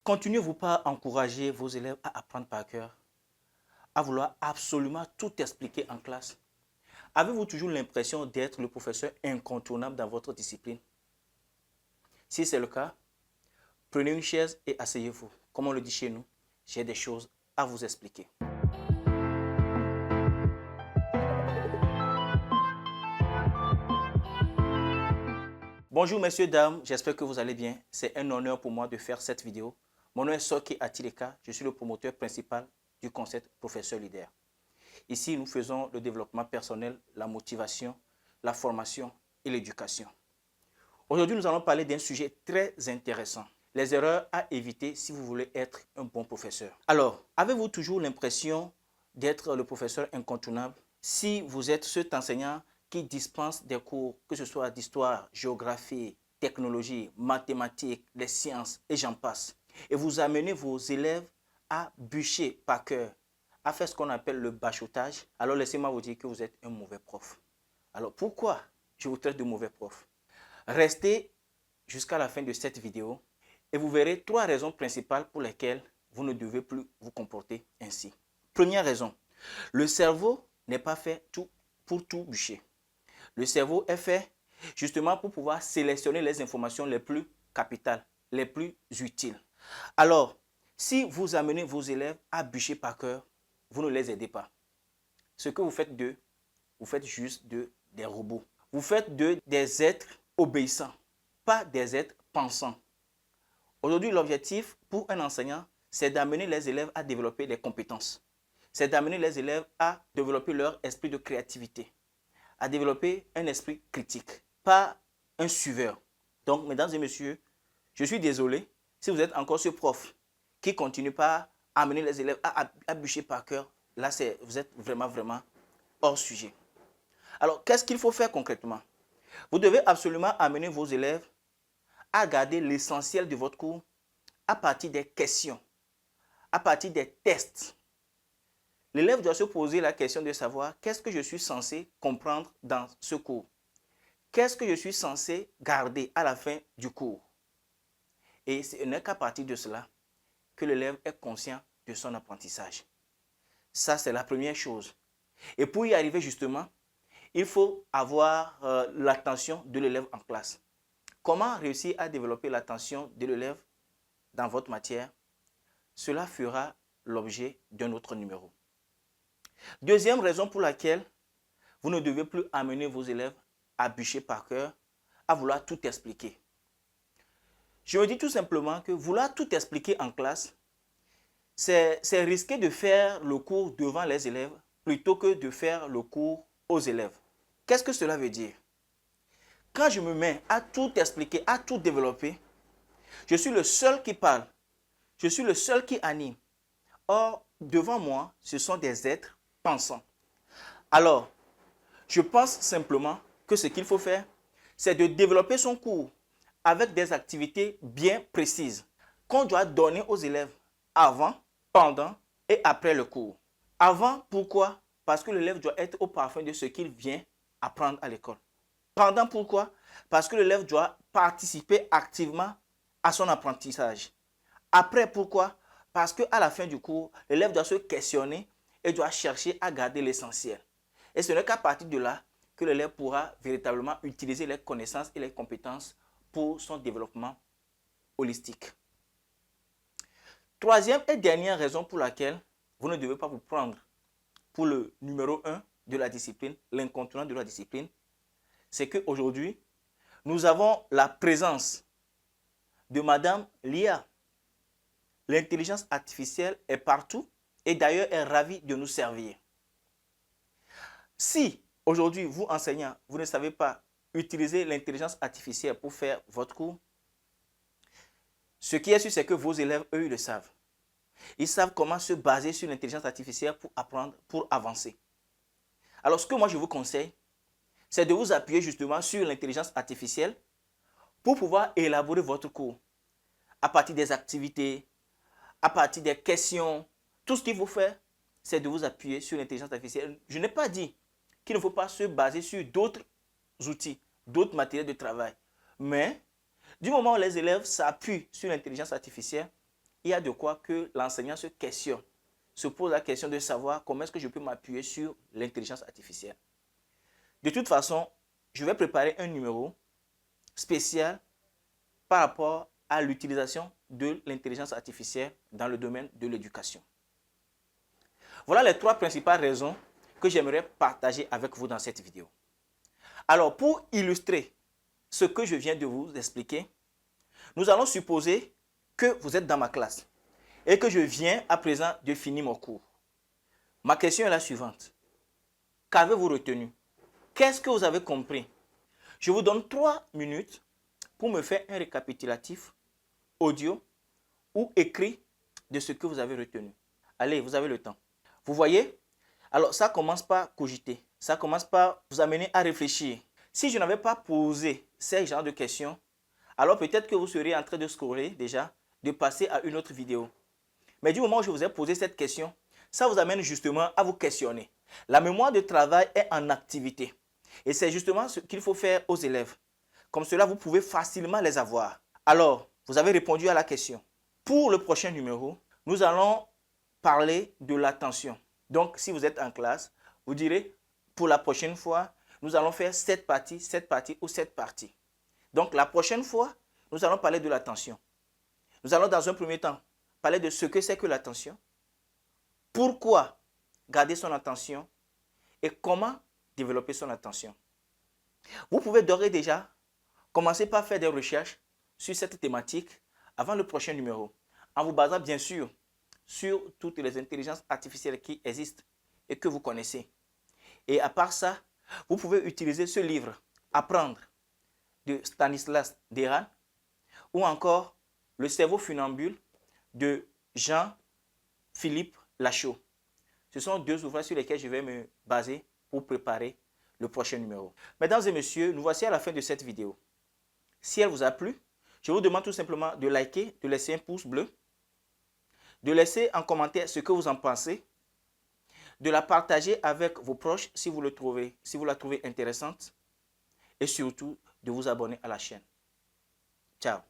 Continuez-vous pas à encourager vos élèves à apprendre par cœur, à vouloir absolument tout expliquer en classe? Avez-vous toujours l'impression d'être le professeur incontournable dans votre discipline? Si c'est le cas, prenez une chaise et asseyez-vous. Comme on le dit chez nous, j'ai des choses à vous expliquer. Bonjour messieurs, dames, j'espère que vous allez bien. C'est un honneur pour moi de faire cette vidéo. Mon nom est Soki Atileka, je suis le promoteur principal du concept Professeur Leader. Ici, nous faisons le développement personnel, la motivation, la formation et l'éducation. Aujourd'hui, nous allons parler d'un sujet très intéressant. Les erreurs à éviter si vous voulez être un bon professeur. Alors, avez-vous toujours l'impression d'être le professeur incontournable si vous êtes cet enseignant qui dispense des cours, que ce soit d'histoire, géographie, technologie, mathématiques, les sciences et j'en passe, et vous amenez vos élèves à bûcher par cœur, à faire ce qu'on appelle le bachotage? Alors laissez-moi vous dire que vous êtes un mauvais prof. Alors pourquoi je vous traite de mauvais prof? Restez jusqu'à la fin de cette vidéo et vous verrez 3 raisons principales pour lesquelles vous ne devez plus vous comporter ainsi. Première raison, le cerveau n'est pas fait pour tout bûcher. Le cerveau est fait justement pour pouvoir sélectionner les informations les plus capitales, les plus utiles. Alors, si vous amenez vos élèves à bûcher par cœur, vous ne les aidez pas. Ce que vous faites d'eux, vous faites juste des robots. Vous faites d'eux des êtres obéissants, pas des êtres pensants. Aujourd'hui, l'objectif pour un enseignant, c'est d'amener les élèves à développer des compétences. C'est d'amener les élèves à développer leur esprit de créativité, à développer un esprit critique, pas un suiveur. Donc, mesdames et messieurs, je suis désolé si vous êtes encore ce prof qui continue pas à amener les élèves à bûcher par cœur. Là, vous êtes vraiment hors sujet. Alors, qu'est-ce qu'il faut faire concrètement? Vous devez absolument amener vos élèves à garder l'essentiel de votre cours à partir des questions, à partir des tests. L'élève doit se poser la question de savoir qu'est-ce que je suis censé comprendre dans ce cours? Qu'est-ce que je suis censé garder à la fin du cours? Et ce n'est qu'à partir de cela que l'élève est conscient de son apprentissage. Ça, c'est la première chose. Et pour y arriver justement, il faut avoir l'attention de l'élève en classe. Comment réussir à développer l'attention de l'élève dans votre matière? Cela fera l'objet d'un autre numéro. Deuxième raison pour laquelle vous ne devez plus amener vos élèves à bûcher par cœur, à vouloir tout expliquer. Je me dis tout simplement que vouloir tout expliquer en classe, c'est risquer de faire le cours devant les élèves plutôt que de faire le cours aux élèves. Qu'est-ce que cela veut dire? Quand je me mets à tout expliquer, à tout développer, je suis le seul qui parle. Je suis le seul qui anime. Or, devant moi, ce sont des êtres pensants. Alors, je pense simplement que ce qu'il faut faire, c'est de développer son cours avec des activités bien précises qu'on doit donner aux élèves avant, pendant et après le cours. Avant, pourquoi? Parce que l'élève doit être au parfum de ce qu'il vient apprendre à l'école. Pendant, pourquoi? Parce que l'élève doit participer activement à son apprentissage. Après, pourquoi? Parce qu'à la fin du cours, l'élève doit se questionner et doit chercher à garder l'essentiel. Et ce n'est qu'à partir de là que l'élève pourra véritablement utiliser les connaissances et les compétences pour son développement holistique. Troisième et dernière raison pour laquelle vous ne devez pas vous prendre pour le numéro 1 de la discipline, l'incontournable de la discipline, c'est qu'aujourd'hui, nous avons la présence de Madame Lia. L'intelligence artificielle est partout et d'ailleurs est ravie de nous servir. Si aujourd'hui, vous enseignants, vous ne savez pas utiliser l'intelligence artificielle pour faire votre cours, ce qui est sûr, c'est que vos élèves, eux, ils le savent. Ils savent comment se baser sur l'intelligence artificielle pour apprendre, pour avancer. Alors, ce que moi, je vous conseille, c'est de vous appuyer justement sur l'intelligence artificielle pour pouvoir élaborer votre cours à partir des activités, à partir des questions. Tout ce qu'il faut faire, c'est de vous appuyer sur l'intelligence artificielle. Je n'ai pas dit qu'il ne faut pas se baser sur d'autres outils, d'autres matériels de travail. Mais du moment où les élèves s'appuient sur l'intelligence artificielle, il y a de quoi que l'enseignant se questionne, se pose la question de savoir comment est-ce que je peux m'appuyer sur l'intelligence artificielle. De toute façon, je vais préparer un numéro spécial par rapport à l'utilisation de l'intelligence artificielle dans le domaine de l'éducation. Voilà les 3 principales raisons que j'aimerais partager avec vous dans cette vidéo. Alors, pour illustrer ce que je viens de vous expliquer, nous allons supposer que vous êtes dans ma classe et que je viens à présent de finir mon cours. Ma question est la suivante. Qu'avez-vous retenu? Qu'est-ce que vous avez compris? Je vous donne 3 minutes pour me faire un récapitulatif audio ou écrit de ce que vous avez retenu. Allez, vous avez le temps. Vous voyez? Alors, ça commence par cogiter. Ça commence par vous amener à réfléchir. Si je n'avais pas posé ces genres de questions, alors peut-être que vous seriez en train de scroller déjà, de passer à une autre vidéo. Mais du moment où je vous ai posé cette question, ça vous amène justement à vous questionner. La mémoire de travail est en activité. Et c'est justement ce qu'il faut faire aux élèves. Comme cela, vous pouvez facilement les avoir. Alors, vous avez répondu à la question. Pour le prochain numéro, nous allons parler de l'attention. Donc, si vous êtes en classe, vous direz, pour la prochaine fois, nous allons faire cette partie ou cette partie. Donc, la prochaine fois, nous allons parler de l'attention. Nous allons dans un premier temps parler de ce que c'est que l'attention, pourquoi garder son attention et comment développer son attention. Vous pouvez d'ores et déjà commencer par faire des recherches sur cette thématique avant le prochain numéro, en vous basant bien sûr sur toutes les intelligences artificielles qui existent et que vous connaissez. Et à part ça, vous pouvez utiliser ce livre, Apprendre, de Stanislas Dehaene, ou encore Le cerveau funambule de Jean-Philippe Lachaud. Ce sont 2 ouvrages sur lesquels je vais me baser pour préparer le prochain numéro. Mesdames et messieurs, nous voici à la fin de cette vidéo. Si elle vous a plu, je vous demande tout simplement de liker, de laisser un pouce bleu, de laisser en commentaire ce que vous en pensez, de la partager avec vos proches si vous la trouvez intéressante et surtout de vous abonner à la chaîne. Ciao.